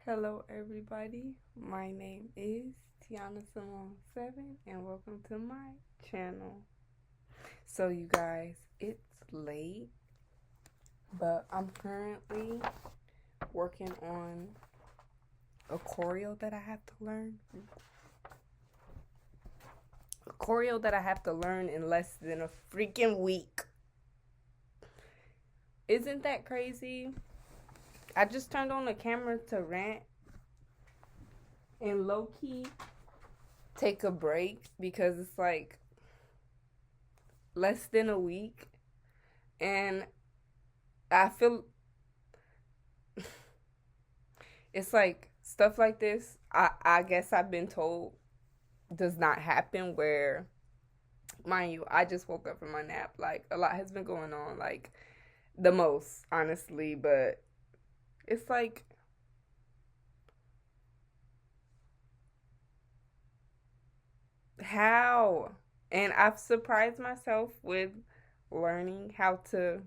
Hello, everybody. My name is Tiana Simone 7, and welcome to my channel. So, you guys, it's late, but I'm currently working on a choreo that I have to learn. A choreo that I have to learn in less than a freaking week. Isn't that crazy? I just turned on the camera to rant and low key take a break because it's like less than a week, and I feel it's like stuff like this. I guess I've been told does not happen. Where, mind you, I just woke up from my nap. Like, a lot has been going on, like the most, honestly, but it's like how, and I've surprised myself with learning how to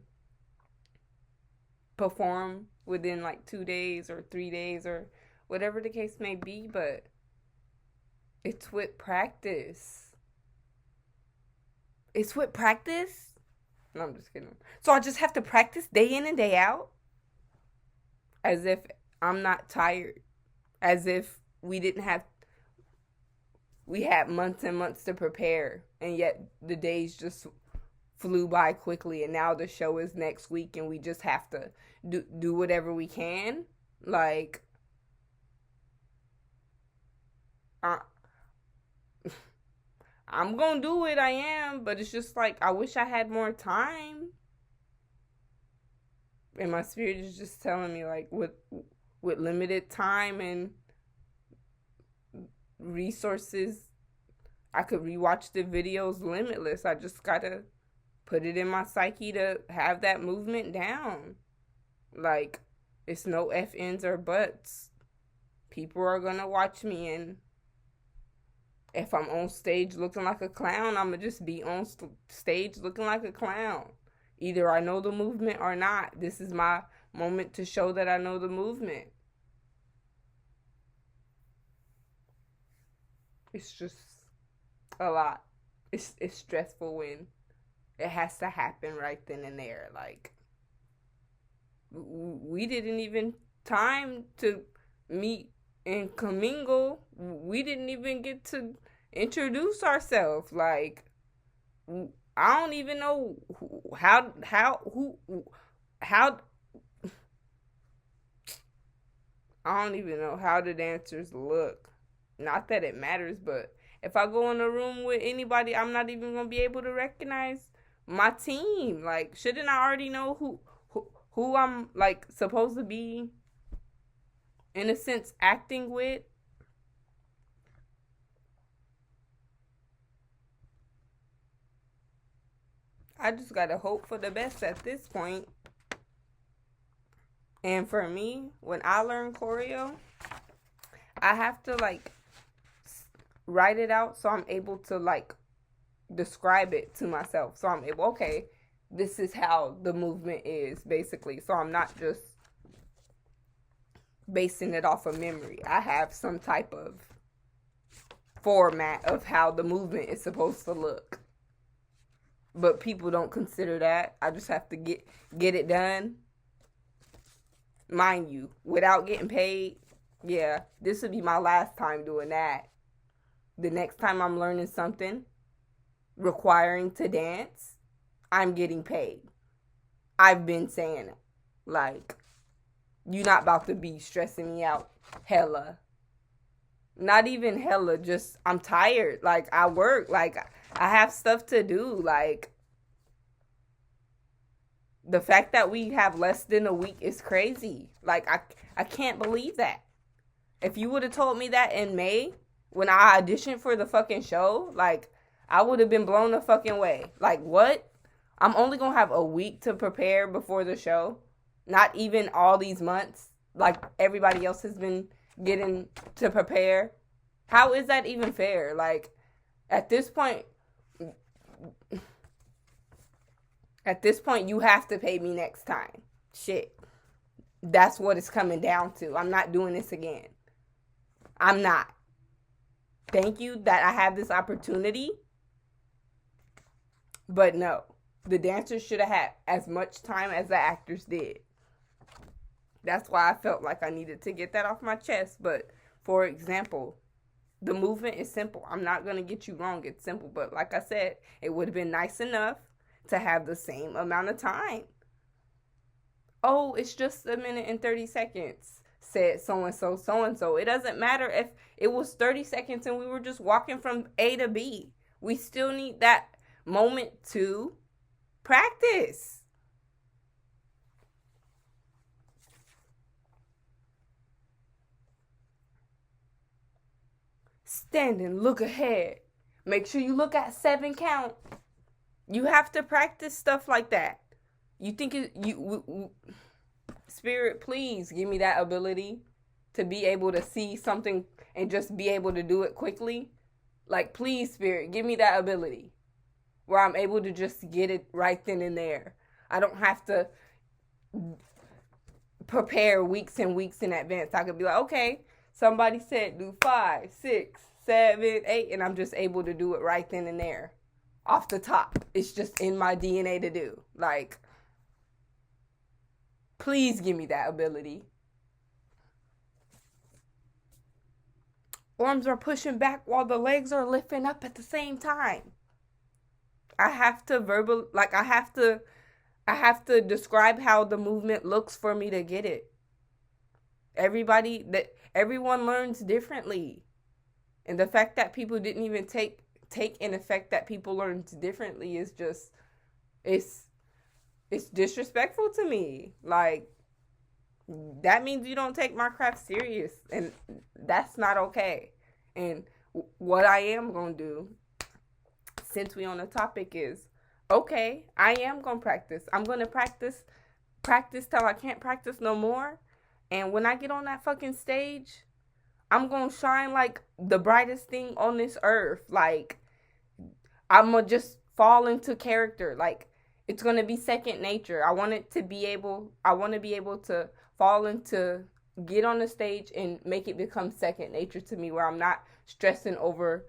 perform within like 2 days or 3 days or whatever the case may be, but it's with practice. It's with practice? No, I'm just kidding. So I just have to practice day in and day out? As if I'm not tired. As if we had months and months to prepare, and yet the days just flew by quickly, and now the show is next week and we just have to do whatever we can. Like, I, I'm gonna do it, I am, but it's just like I wish I had more time. And my spirit is just telling me, like, with limited time and resources, I could rewatch the videos limitless. I just gotta put it in my psyche to have that movement down. Like, it's no f ends or buts. People are gonna watch me, and if I'm on stage looking like a clown, I'm gonna just be on stage looking like a clown. Either I know the movement or not. This is my moment to show that I know the movement. It's just a lot. It's stressful when it has to happen right then and there. Like, we didn't even time to meet and commingle. We didn't even get to introduce ourselves. Like, I don't even know how I don't even know how the dancers look. Not that it matters, but if I go in a room with anybody, I'm not even gonna be able to recognize my team. Like, shouldn't I already know who I'm, like, supposed to be, in a sense, acting with? I just gotta hope for the best at this point. And for me, when I learn choreo, I have to, like, write it out so I'm able to, like, describe it to myself. So I'm able, okay, this is how the movement is, basically. So I'm not just basing it off of memory. I have some type of format of how the movement is supposed to look. But people don't consider that. I just have to get it done. Mind you, without getting paid. Yeah, this would be my last time doing that. The next time I'm learning something requiring to dance, I'm getting paid. I've been saying it. Like, you're not about to be stressing me out hella. Not even hella, just I'm tired. Like, I work. Like, I have stuff to do. Like, the fact that we have less than a week is crazy. Like, I can't believe that. If you would have told me that in May, when I auditioned for the fucking show, like, I would have been blown the fucking way. Like, what? I'm only gonna have a week to prepare before the show. Not even all these months, like everybody else has been getting to prepare. How is that even fair? Like, at this point, you have to pay me next time. Shit. That's what it's coming down to. I'm not doing this again. I'm not. Thank you that I have this opportunity. But no, the dancers should have had as much time as the actors did. That's why I felt like I needed to get that off my chest. But for example, the movement is simple. I'm not going to get you wrong. It's simple. But like I said, it would have been nice enough to have the same amount of time. Oh, it's just a minute and 30 seconds, said so-and-so, so-and-so. It doesn't matter if it was 30 seconds and we were just walking from A to B. We still need that moment to practice. Stand and look ahead. Make sure you look at 7 count. You have to practice stuff like that. You think Spirit, please give me that ability to be able to see something and just be able to do it quickly. Like, please, Spirit, give me that ability where I'm able to just get it right then and there. I don't have to prepare weeks and weeks in advance. I could be like, okay, somebody said do 5, 6, 7, 8, and I'm just able to do it right then and there. Off the top. It's just in my DNA to do. Like, please give me that ability. Arms are pushing back while the legs are lifting up at the same time. I have to I have to describe how the movement looks for me to get it. Everyone learns differently. And the fact that people didn't even take in effect that people learn differently is just, it's disrespectful to me. Like, that means you don't take my craft serious, and that's not okay. And what I am going to do, since we on the topic, is, okay, I am going to practice. I'm going to practice till I can't practice no more. And when I get on that fucking stage, I'm going to shine like the brightest thing on this earth. Like, I'm going to just fall into character. Like, it's going to be second nature. I want to be able to fall into, get on the stage and make it become second nature to me, where I'm not stressing over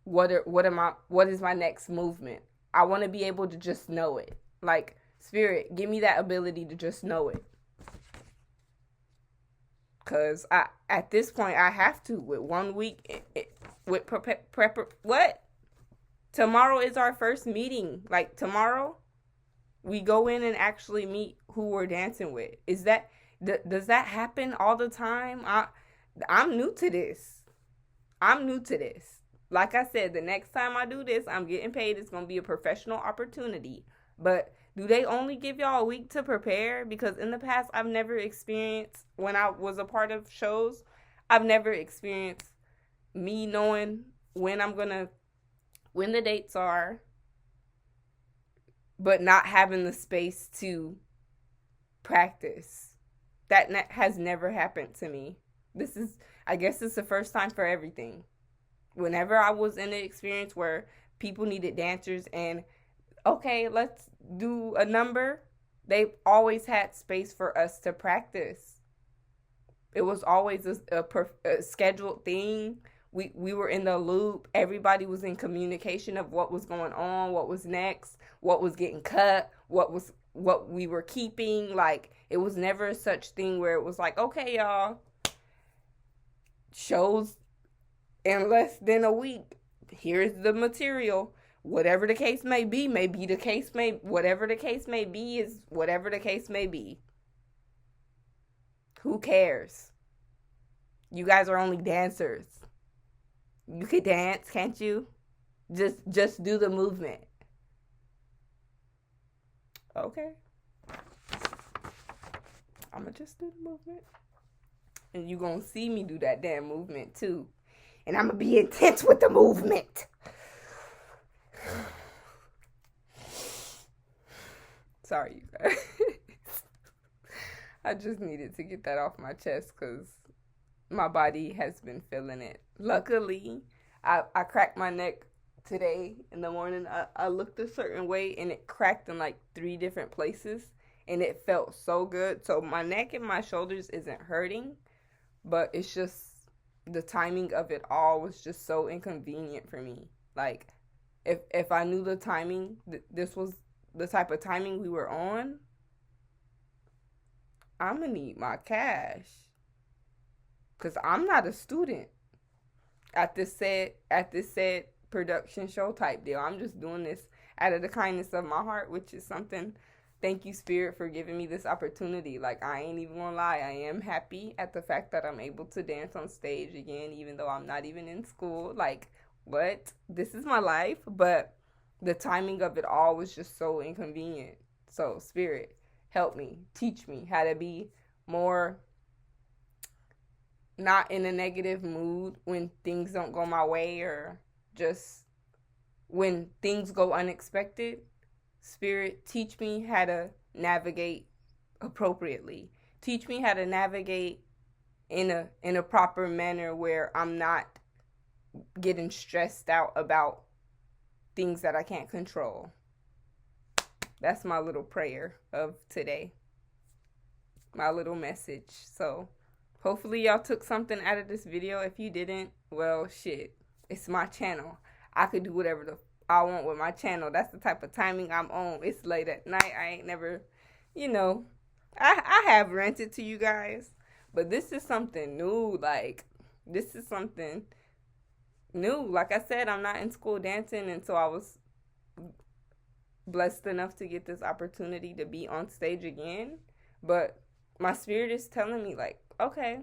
what is my next movement. I want to be able to just know it. Like, Spirit, give me that ability to just know it. Because at this point, I have to. With 1 week, with what? Tomorrow is our first meeting. Like, tomorrow, we go in and actually meet who we're dancing with. Does that happen all the time? I'm new to this. Like I said, the next time I do this, I'm getting paid. It's going to be a professional opportunity. But do they only give y'all a week to prepare? Because in the past, I've never experienced, when I was a part of shows, I've never experienced me knowing when the dates are, but not having the space to practice. That has never happened to me. I guess it's the first time for everything. Whenever I was in an experience where people needed dancers and, okay, let's do a number, they always had space for us to practice. It was always a scheduled thing. We were in the loop. Everybody was in communication of what was going on, what was next, what was getting cut, what we were keeping. Like, it was never such thing where it was like, okay, y'all, shows in less than a week. Here's the material. Whatever the case may be, whatever the case may be is whatever the case may be. Who cares? You guys are only dancers. You could dance, can't you? Just do the movement. Okay. I'ma just do the movement. And you gonna see me do that damn movement too. And I'ma be intense with the movement. Sorry, you guys. I just needed to get that off my chest because my body has been feeling it. Luckily, I cracked my neck today in the morning. I looked a certain way and it cracked in like 3 different places. and it felt so good. So my neck and my shoulders isn't hurting, but it's just the timing of it all was just so inconvenient for me. Like, if I knew the timing, this was the type of timing we were on, I'm gonna need my cash, cause I'm not a student at this said production show type deal. I'm just doing this out of the kindness of my heart, which is something. Thank you, Spirit, for giving me this opportunity. Like, I ain't even gonna lie, I am happy at the fact that I'm able to dance on stage again, even though I'm not even in school. Like, what? This is my life, but the timing of it all was just so inconvenient. So, Spirit, help me, teach me how to be more not in a negative mood when things don't go my way, or just when things go unexpected. Spirit, teach me how to navigate appropriately. Teach me how to navigate in a proper manner where I'm not getting stressed out about things that I can't control. That's my little prayer of today. My little message. So, hopefully y'all took something out of this video. If you didn't, well, shit. It's my channel. I could do whatever I want with my channel. That's the type of timing I'm on. It's late at night. I ain't never, I have ranted to you guys, but this is something new. Like, this is something new. Like I said, I'm not in school dancing, and so I was blessed enough to get this opportunity to be on stage again. But my spirit is telling me, like, okay,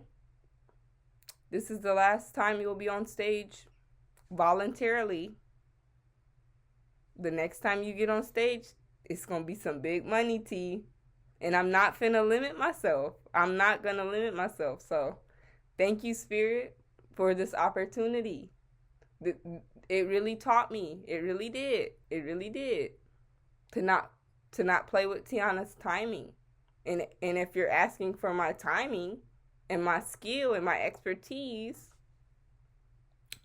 this is the last time you'll be on stage voluntarily. The next time you get on stage, it's going to be some big money, T. And I'm not finna limit myself. I'm not going to limit myself. So, thank you, Spirit, for this opportunity. It really taught me. It really did. It really did. To not play with Tiana's timing. And if you're asking for my timing and my skill and my expertise,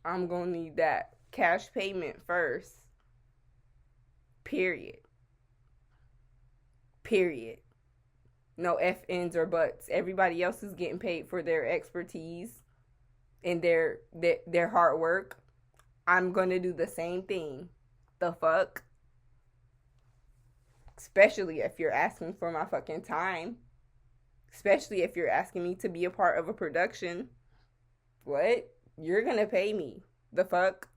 I'm going to need that cash payment first. Period. No F ends or buts. Everybody else is getting paid for their expertise and their hard work. I'm going to do the same thing. The fuck? Especially if you're asking for my fucking time. Especially if you're asking me to be a part of a production. What? You're going to pay me. The fuck?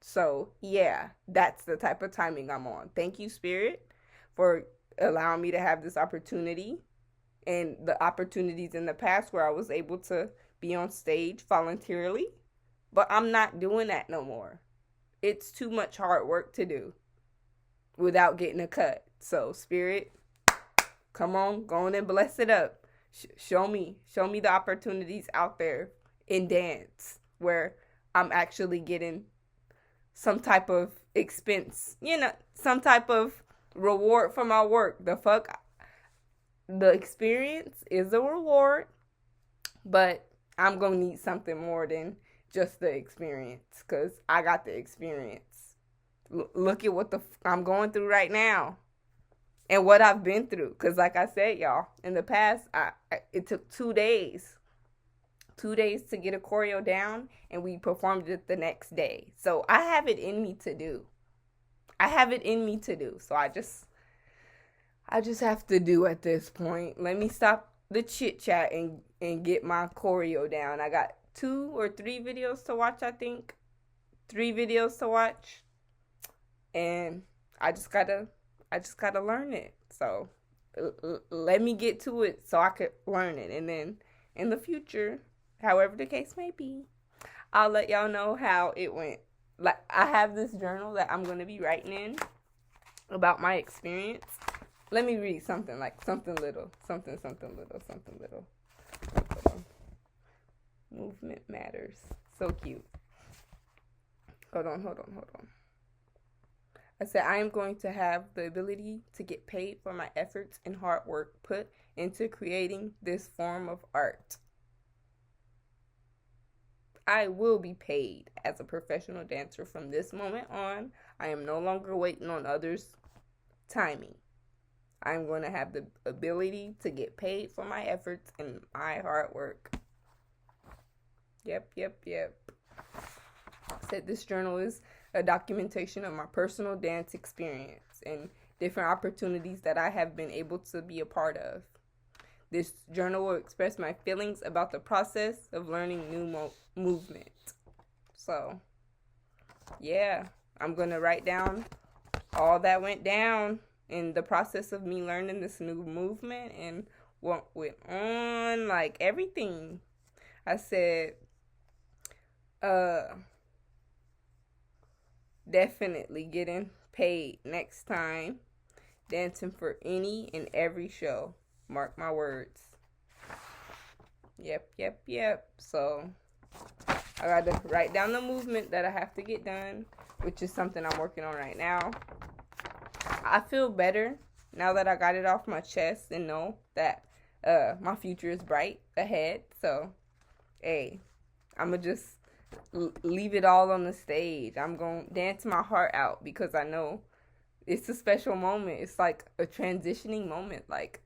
So, yeah, that's the type of timing I'm on. Thank you, Spirit, for allowing me to have this opportunity, and the opportunities in the past where I was able to be on stage voluntarily. But I'm not doing that no more. It's too much hard work to do without getting a cut. So, Spirit, come on, go on and bless it up. Show me the opportunities out there in dance where I'm actually getting some type of expense, some type of reward for my work. The fuck? The experience is a reward, but I'm going to need something more than just the experience, because I got the experience. Look at what I'm going through right now and what I've been through. Because like I said, y'all, in the past, it took 2 days. 2 days to get a choreo down, and we performed it the next day. So I have it in me to do. So I just have to do at this point. Let me stop the chit chat and get my choreo down. I got 2 or 3 videos to watch, I think. 3 videos to watch. And I just gotta learn it. So let me get to it so I could learn it. And then in the future, however the case may be, I'll let y'all know how it went. Like, I have this journal that I'm going to be writing in about my experience. Let me read something, like something little. Movement matters. So cute. Hold on. I said, I am going to have the ability to get paid for my efforts and hard work put into creating this form of art. I will be paid as a professional dancer from this moment on. I am no longer waiting on others' timing. I'm going to have the ability to get paid for my efforts and my hard work. Yep. Said this journal is a documentation of my personal dance experience and different opportunities that I have been able to be a part of. This journal will express my feelings about the process of learning new movement. So, yeah, I'm going to write down all that went down in the process of me learning this new movement and what went on, like everything. I said, definitely getting paid next time, dancing for any and every show. Mark my words. Yep. So I got to write down the movement that I have to get done, which is something I'm working on right now. I feel better now that I got it off my chest and know that my future is bright ahead. So, hey, I'm going to just leave it all on the stage. I'm going to dance my heart out because I know it's a special moment. It's like a transitioning moment. Like,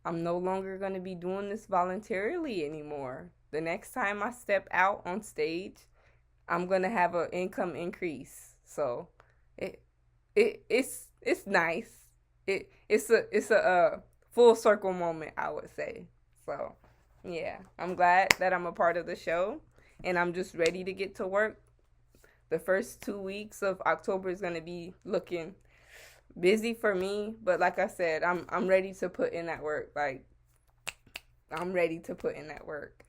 I'm no longer going to be doing this voluntarily anymore. The next time I step out on stage, I'm going to have an income increase. So, it's nice. It's a full circle moment, I would say. So, yeah, I'm glad that I'm a part of the show, and I'm just ready to get to work. The first 2 weeks of October is going to be looking busy for me, but like I said, I'm ready to put in that work. Like, I'm ready to put in that work.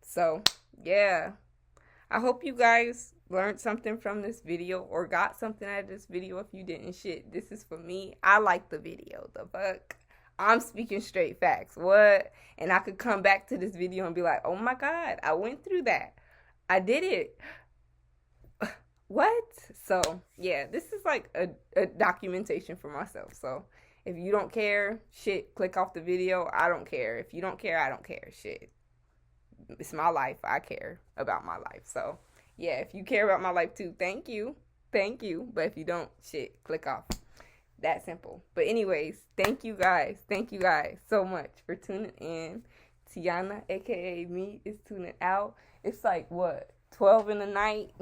So, yeah. I hope you guys learned something from this video or got something out of this video. If you didn't, shit, this is for me. I like the video. The fuck? I'm speaking straight facts. What? And I could come back to this video and be like, oh my God, I went through that. I did it. What? So, yeah, this is like a documentation for myself. So, if you don't care, shit, click off the video. I don't care. If you don't care, I don't care. Shit. It's my life. I care about my life. So, yeah, if you care about my life too, thank you. Thank you. But if you don't, shit, click off. That simple. But anyways, thank you guys. Thank you guys so much for tuning in. Tiana, aka me, is tuning out. It's like, what, 12 in the night?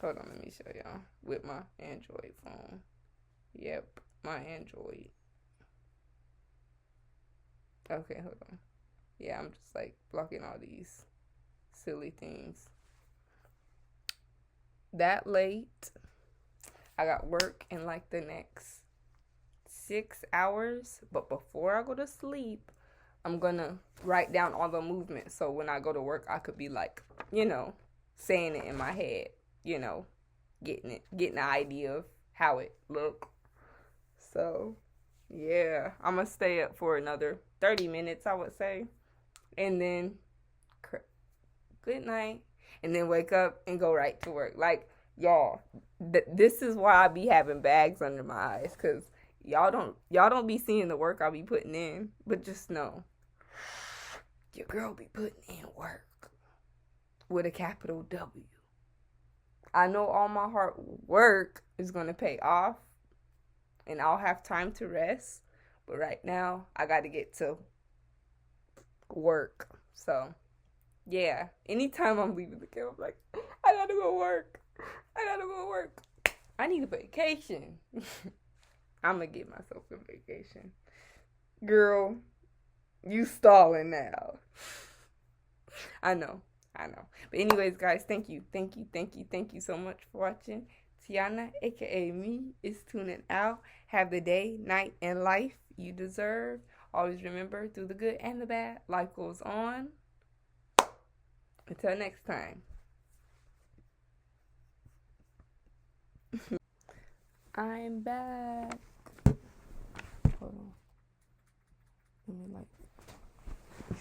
Hold on, let me show y'all. With my Android phone. Yep, my Android. Okay, hold on. Yeah, I'm just like blocking all these silly things. That late. I got work in like the next 6 hours. But before I go to sleep, I'm gonna write down all the movements. So when I go to work, I could be like, saying it in my head, getting an idea of how it look. So yeah, I'm gonna stay up for another 30 minutes, I would say. And then good night, and then wake up and go right to work. Like, y'all, this is why I be having bags under my eyes, because y'all don't be seeing the work I be putting in. But just know, your girl be putting in work with a capital W. I know all my hard work is going to pay off, and I'll have time to rest. But right now, I got to get to work. So, yeah, anytime I'm leaving the camp, I'm like, I gotta go work. I need a vacation. I'm gonna get myself a vacation. Girl, you stalling now. I know. But anyways, guys, thank you so much for watching. Tiana, aka me, is tuning out. Have the day, night, and life you deserve. Always remember, through the good and the bad, life goes on. Until next time. I'm back. Hold on. Let me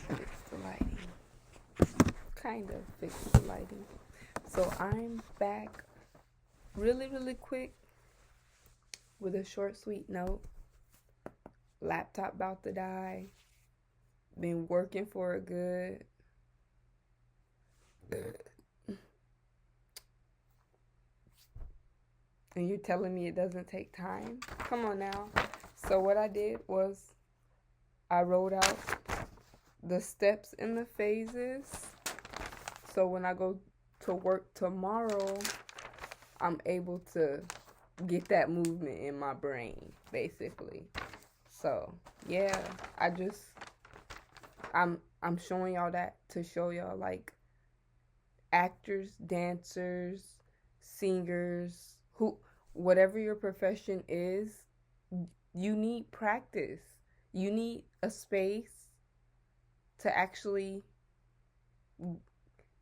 fix the lighting. Kind of fix the lighting. So I'm back really quick with a short, sweet note. Laptop about to die. Been working for a good and you're telling me it doesn't take time? Come on now. So what I did was I wrote out the steps and the phases. So when I go to work tomorrow, I'm able to get that movement in my brain, basically. So yeah, I'm showing y'all that to show y'all like actors, dancers, singers, who whatever your profession is, you need practice. You need a space to actually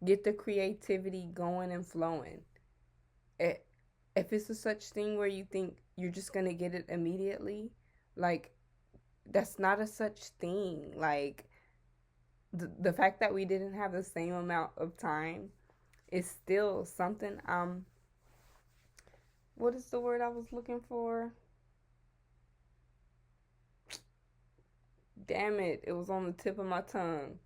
get the creativity going and flowing. If it's a such thing where you think you're just gonna get it immediately, like that's not a such thing. Like the fact that we didn't have the same amount of time is still something. What is the word I was looking for? Damn it, it was on the tip of my tongue.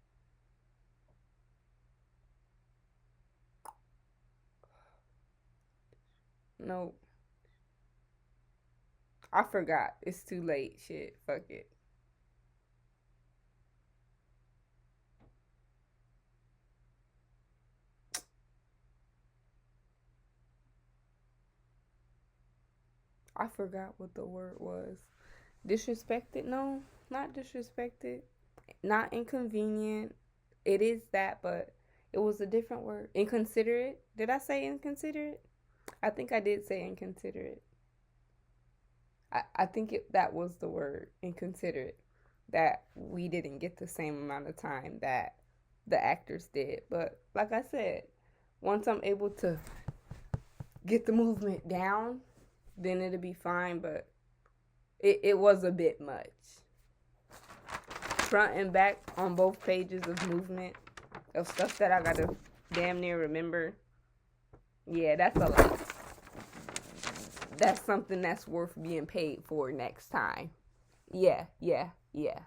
No, I forgot. It's too late. Shit, fuck it. I forgot what the word was. Disrespected? No, not disrespected. Not inconvenient. It is that, but it was a different word. Inconsiderate? Did I say inconsiderate? I think I did say inconsiderate. I think that was the word, inconsiderate. That we didn't get the same amount of time that the actors did. But like I said, once I'm able to get the movement down, then it'll be fine. But it was a bit much. Front and back on both pages of movement, of stuff that I gotta damn near remember. Yeah, that's a lot. That's something that's worth being paid for next time. Yeah, yeah, yeah.